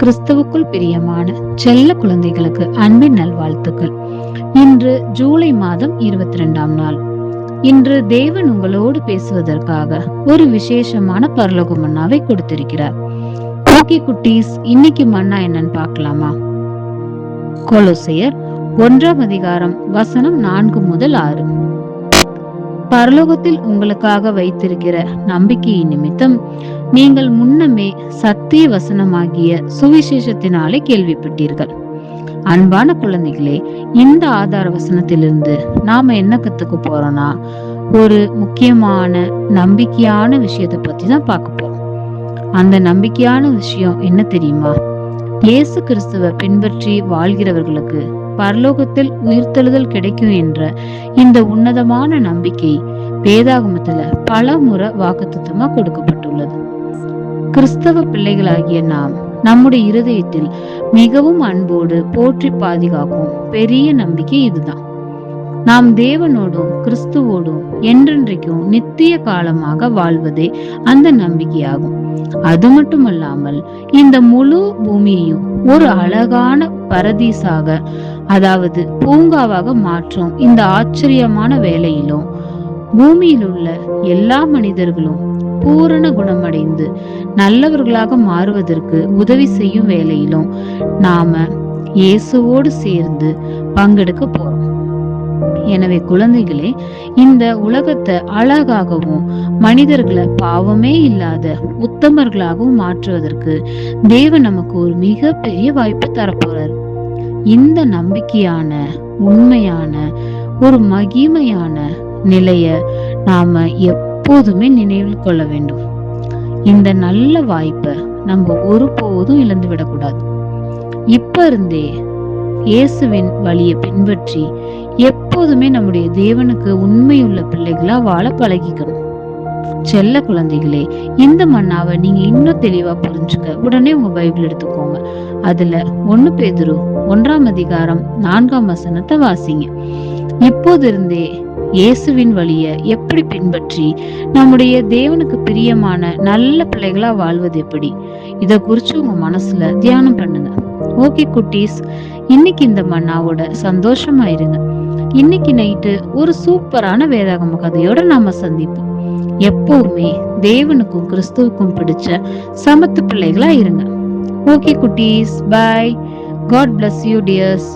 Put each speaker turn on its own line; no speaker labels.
கிறிஸ்துவுக்குள் பிரியமான செல்ல குழந்தைகளுக்கு அன்பின் நல்வாழ்த்துக்கள். இன்று ஜூலை மாதம் 22ஆம் நாள். இன்று தேவன் உங்களோடு பேசுவதற்காக ஒரு விசேஷமான பரலோக மன்னாவை கொடுத்திருக்கிறார். ஓகே குட்டீஸ், இன்னைக்கு மன்னா என்னன்னு பார்க்கலாமா? கொலோசையர் 1ஆம் அதிகாரம் வசனம் 4 முதல் 6. பரலோகத்தில் உங்களுக்காக வைத்திருக்கிற நம்பிக்கையின் நிமித்தம் நீங்கள் முன்னமே சத்திய வசனமாகிய சுவிசேஷத்தினாலே கேள்விப்பட்டீர்கள். அன்பான குழந்தைகளே, இந்த ஆதார வசனத்திலிருந்து நாம என்ன கத்துக்க போறோம்னா, ஒரு முக்கியமான நம்பிக்கையான விஷயத்தை பத்தி தான் பார்க்க போறோம். அந்த நம்பிக்கையான விஷயம் என்ன தெரியுமா? இயேசு கிறிஸ்துவ பின்பற்றி வாழ்கிறவர்களுக்கு பரலோகத்தில் உயிர்த்தெழுதல் கிடைக்கும் என்ற இந்த உன்னதமான நம்பிக்கை வேதாகமத்துல பல முறை வாக்குத்தத்தமா கொடுக்கப்பட்டுள்ளது. கிறிஸ்தவ பிள்ளைகளாகிய நாம் நம்முடைய இருதயத்தில் மிகவும் அன்போடு போற்றி பாதுகாக்கும் பெரிய நம்பிக்கை இதுதான். நாம் தேவனோடும் கிறிஸ்துவோடும் என்றென்றைக்கும் நித்திய காலமாக வாழ்வதே அந்த நம்பிக்கையாகும். அது மட்டுமல்லாமல் இந்த முழு பூமியையும் ஒரு அழகான பரதீசாக, அதாவது பூங்காவாக மாற்றும் இந்த ஆச்சரியமான வேளையிலும் பூமியில் உள்ள எல்லா மனிதர்களும் பூரண குணமடைந்து நல்லவர்களாக மாறுவதற்கு உதவி செய்யும் வேளையிலும் நாம இயேசுவோடு சேர்ந்து பங்கெடுக்க போறோம். எனவே குழந்தைகளே, இந்த உலகத்தை அழகாகவும் மனிதர்களை பாவமே இல்லாத உத்தமர்களாகவும் மாற்றுவதற்கு தேவன் நமக்கு ஒரு மிக பெரிய வாய்ப்பு தரப்போறார். இந்த நம்பிக்கையான உண்மையான ஒரு மகிமையான நிலைய நாம எப்போதுமே நினைவில் கொள்ள வேண்டும். இந்த நல்ல வாய்ப்பை நம்ம ஒருபோதும் இழந்து விடக்கூடாது. இப்ப இருந்தே இயேசுவின் வழியை பின்பற்றி எப்போதுமே நம்முடைய தேவனுக்கு உண்மையுள்ள பிள்ளைகளா வாழ பழகிக்கணும். செல்ல குழந்தைகளே, இந்த மன்னாவை நீங்க இன்னும் தெளிவா புரிஞ்சுக்க உடனே உங்க பைபிள் எடுத்துக்கோங்க. அதுல 1 பேதுரு 1ஆம் அதிகாரம் 4ஆம் வசனத்தை வாசிங்க. இப்போது இருந்தே இயேசுவின் வழிய எப்படி பின்பற்றி நம்முடைய தேவனுக்கு பிரியமான நல்ல பிள்ளைகளா வாழ்வது எப்படி, இத குறிச்சு உங்க மனசுல தியானம் பண்ணுங்க. ஓகே குட்டீஸ், இன்னைக்கு இந்த மன்னாவோட சந்தோஷமா இருங்க. இன்னைக்கு நைட்டு ஒரு சூப்பரான வேதாகம கதையோட நாம சந்திப்போம். எப்பவுமே தேவனுக்கும் கிறிஸ்துவுக்கும் பிடிச்ச சமத்து பிள்ளைகளா இருங்க. ஓகே குட்டீஸ், by. God bless you dears.